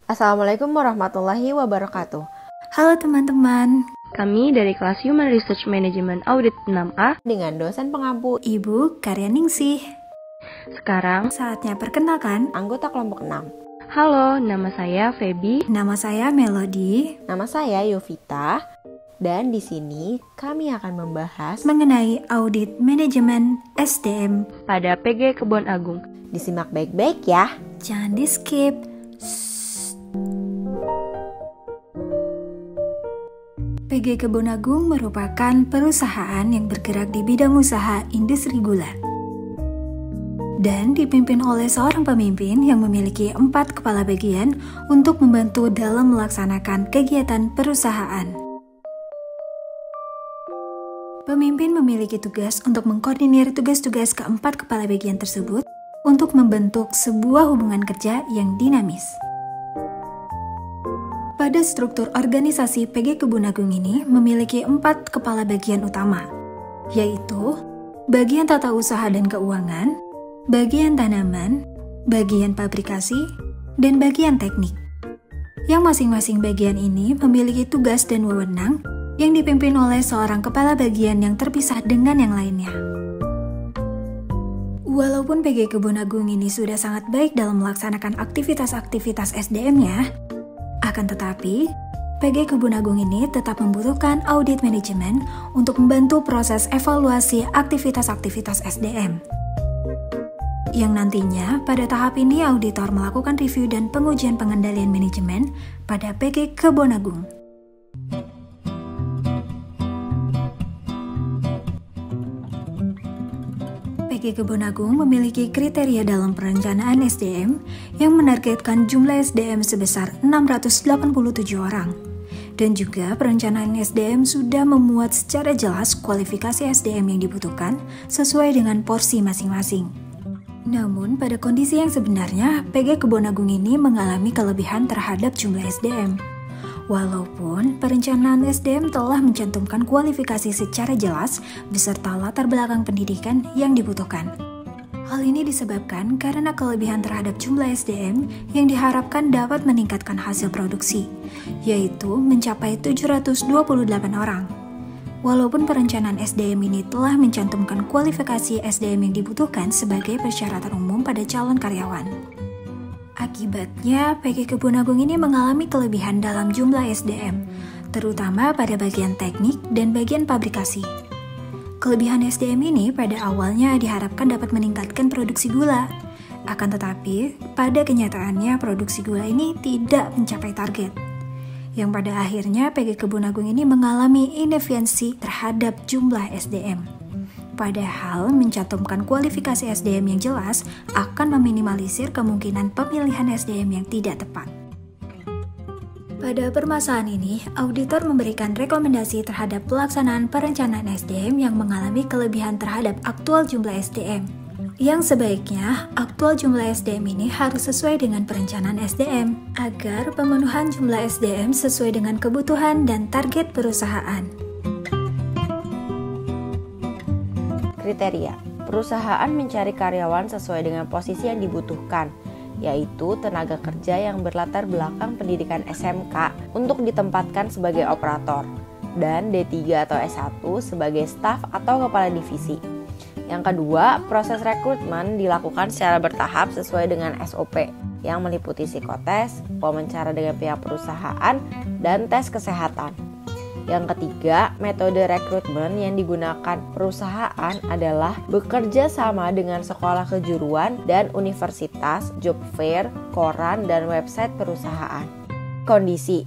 Assalamualaikum warahmatullahi wabarakatuh. Halo teman-teman, kami dari kelas Human Research Management Audit 6A dengan dosen pengampu Ibu Karyaningsih. Sekarang saatnya perkenalkan anggota kelompok 6. Halo, nama saya Feby. Nama saya Melody. Nama saya Yovita. Dan di sini kami akan membahas mengenai audit manajemen SDM pada PG Kebon Agung. Disimak baik-baik ya. Jangan di-skip. PG Kebon Agung merupakan perusahaan yang bergerak di bidang usaha industri gula dan dipimpin oleh seorang pemimpin yang memiliki 4 kepala bagian untuk membantu dalam melaksanakan kegiatan perusahaan. Pemimpin memiliki tugas untuk mengkoordinir tugas-tugas keempat kepala bagian tersebut untuk membentuk sebuah hubungan kerja yang dinamis. Pada struktur organisasi PG Kebon Agung ini memiliki 4 kepala bagian utama, yaitu bagian tata usaha dan keuangan, bagian tanaman, bagian pabrikasi, dan bagian teknik. Yang masing-masing bagian ini memiliki tugas dan wewenang yang dipimpin oleh seorang kepala bagian yang terpisah dengan yang lainnya. Walaupun PG Kebon Agung ini sudah sangat baik dalam melaksanakan aktivitas-aktivitas SDM-nya, akan tetapi, PG Kebon Agung ini tetap membutuhkan audit manajemen untuk membantu proses evaluasi aktivitas-aktivitas SDM. Yang nantinya, pada tahap ini auditor melakukan review dan pengujian pengendalian manajemen pada PG Kebon Agung. PG Kebon Agung memiliki kriteria dalam perencanaan SDM yang menargetkan jumlah SDM sebesar 687 orang. Dan juga perencanaan SDM sudah memuat secara jelas kualifikasi SDM yang dibutuhkan sesuai dengan porsi masing-masing. Namun pada kondisi yang sebenarnya, PG Kebon Agung ini mengalami kelebihan terhadap jumlah SDM. Walaupun perencanaan SDM telah mencantumkan kualifikasi secara jelas beserta latar belakang pendidikan yang dibutuhkan. Hal ini disebabkan karena kelebihan terhadap jumlah SDM yang diharapkan dapat meningkatkan hasil produksi, yaitu mencapai 728 orang. Walaupun perencanaan SDM ini telah mencantumkan kualifikasi SDM yang dibutuhkan sebagai persyaratan umum pada calon karyawan. Akibatnya, PG Kebon Agung ini mengalami kelebihan dalam jumlah SDM, terutama pada bagian teknik dan bagian pabrikasi. Kelebihan SDM ini pada awalnya diharapkan dapat meningkatkan produksi gula. Akan tetapi, pada kenyataannya produksi gula ini tidak mencapai target. Yang pada akhirnya PG Kebon Agung ini mengalami inefisiensi terhadap jumlah SDM. Padahal mencantumkan kualifikasi SDM yang jelas akan meminimalisir kemungkinan pemilihan SDM yang tidak tepat. Pada permasalahan ini, auditor memberikan rekomendasi terhadap pelaksanaan perencanaan SDM yang mengalami kelebihan terhadap aktual jumlah SDM. Yang sebaiknya, aktual jumlah SDM ini harus sesuai dengan perencanaan SDM, agar pemenuhan jumlah SDM sesuai dengan kebutuhan dan target perusahaan. Kriteria. Perusahaan mencari karyawan sesuai dengan posisi yang dibutuhkan, yaitu tenaga kerja yang berlatar belakang pendidikan SMK untuk ditempatkan sebagai operator, dan D3 atau S1 sebagai staf atau kepala divisi. Yang kedua, proses rekrutmen dilakukan secara bertahap sesuai dengan SOP, yang meliputi psikotes, wawancara dengan pihak perusahaan, dan tes kesehatan. Yang ketiga, metode rekrutmen yang digunakan perusahaan adalah bekerja sama dengan sekolah kejuruan dan universitas, job fair, koran, dan website perusahaan. Kondisi: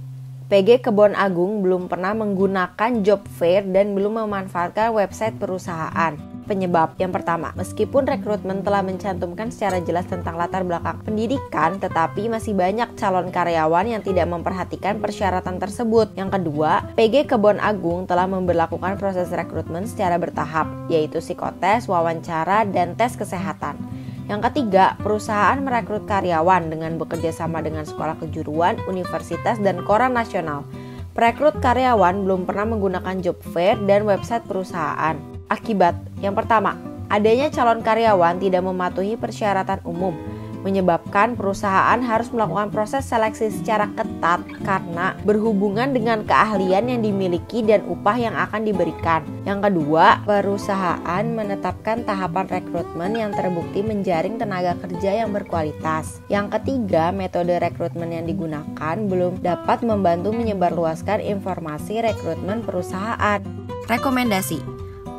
PG Kebon Agung belum pernah menggunakan job fair dan belum memanfaatkan website perusahaan. Penyebab yang pertama, meskipun rekrutmen telah mencantumkan secara jelas tentang latar belakang pendidikan, tetapi masih banyak calon karyawan yang tidak memperhatikan persyaratan tersebut. Yang kedua, PG Kebon Agung telah memberlakukan proses rekrutmen secara bertahap, yaitu psikotes, wawancara, dan tes kesehatan. Yang ketiga, perusahaan merekrut karyawan dengan bekerja sama dengan sekolah kejuruan, universitas, dan koran nasional. Perekrut karyawan belum pernah menggunakan job fair dan website perusahaan. Akibat yang pertama, adanya calon karyawan tidak mematuhi persyaratan umum. menyebabkan perusahaan harus melakukan proses seleksi secara ketat karena berhubungan dengan keahlian yang dimiliki dan upah yang akan diberikan. Yang kedua, perusahaan menetapkan tahapan rekrutmen yang terbukti menjaring tenaga kerja yang berkualitas. Yang ketiga, metode rekrutmen yang digunakan belum dapat membantu menyebarluaskan informasi rekrutmen perusahaan. Rekomendasi: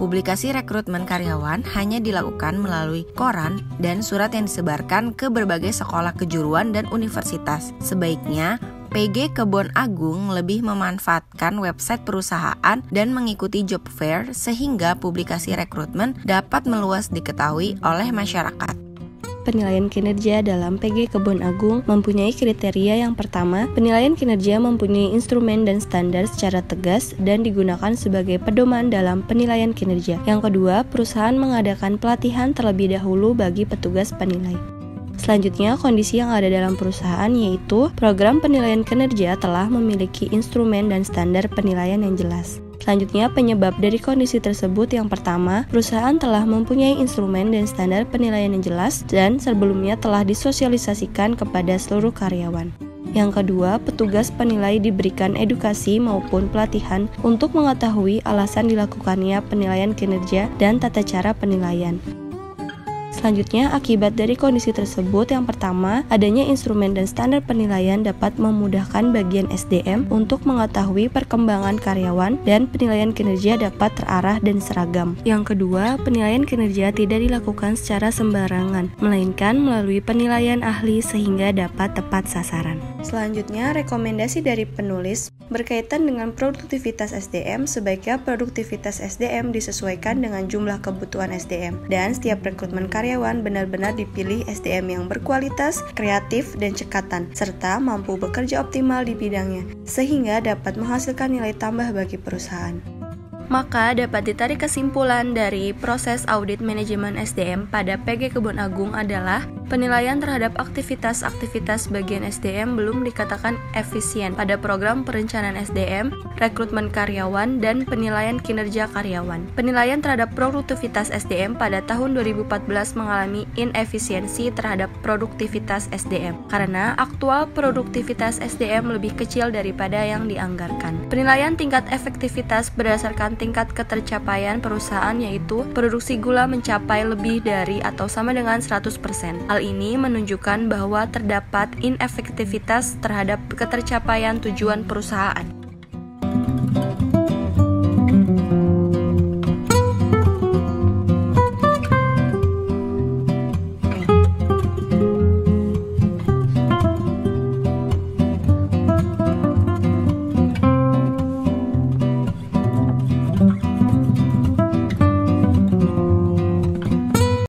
publikasi rekrutmen karyawan hanya dilakukan melalui koran dan surat yang disebarkan ke berbagai sekolah kejuruan dan universitas. Sebaiknya PG Kebon Agung lebih memanfaatkan website perusahaan dan mengikuti job fair sehingga publikasi rekrutmen dapat meluas diketahui oleh masyarakat. Penilaian kinerja dalam PG Kebon Agung mempunyai kriteria. Yang pertama, penilaian kinerja mempunyai instrumen dan standar secara tegas dan digunakan sebagai pedoman dalam penilaian kinerja. Yang kedua, perusahaan mengadakan pelatihan terlebih dahulu bagi petugas penilai. Selanjutnya, kondisi yang ada dalam perusahaan yaitu program penilaian kinerja telah memiliki instrumen dan standar penilaian yang jelas. Selanjutnya, penyebab dari kondisi tersebut. Yang pertama, perusahaan telah mempunyai instrumen dan standar penilaian yang jelas dan sebelumnya telah disosialisasikan kepada seluruh karyawan. Yang kedua, petugas penilai diberikan edukasi maupun pelatihan untuk mengetahui alasan dilakukannya penilaian kinerja dan tata cara penilaian. Selanjutnya, akibat dari kondisi tersebut, yang pertama, adanya instrumen dan standar penilaian dapat memudahkan bagian SDM untuk mengetahui perkembangan karyawan dan penilaian kinerja dapat terarah dan seragam. Yang kedua, penilaian kinerja tidak dilakukan secara sembarangan, melainkan melalui penilaian ahli sehingga dapat tepat sasaran. Selanjutnya, rekomendasi dari penulis berkaitan dengan produktivitas SDM. Sebaiknya produktivitas SDM disesuaikan dengan jumlah kebutuhan SDM dan setiap rekrutmen karyawan benar-benar dipilih SDM yang berkualitas, kreatif, dan cekatan, serta mampu bekerja optimal di bidangnya, sehingga dapat menghasilkan nilai tambah bagi perusahaan. Maka dapat ditarik kesimpulan dari proses audit manajemen SDM pada PG Kebon Agung adalah penilaian terhadap aktivitas-aktivitas bagian SDM belum dikatakan efisien pada program perencanaan SDM, rekrutmen karyawan, dan penilaian kinerja karyawan. Penilaian terhadap produktivitas SDM pada tahun 2014 mengalami inefisiensi terhadap produktivitas SDM karena aktual produktivitas SDM lebih kecil daripada yang dianggarkan. Penilaian tingkat efektivitas berdasarkan tingkat ketercapaian perusahaan yaitu produksi gula mencapai lebih dari atau sama dengan 100%. Hal ini menunjukkan bahwa terdapat inefektivitas terhadap ketercapaian tujuan perusahaan.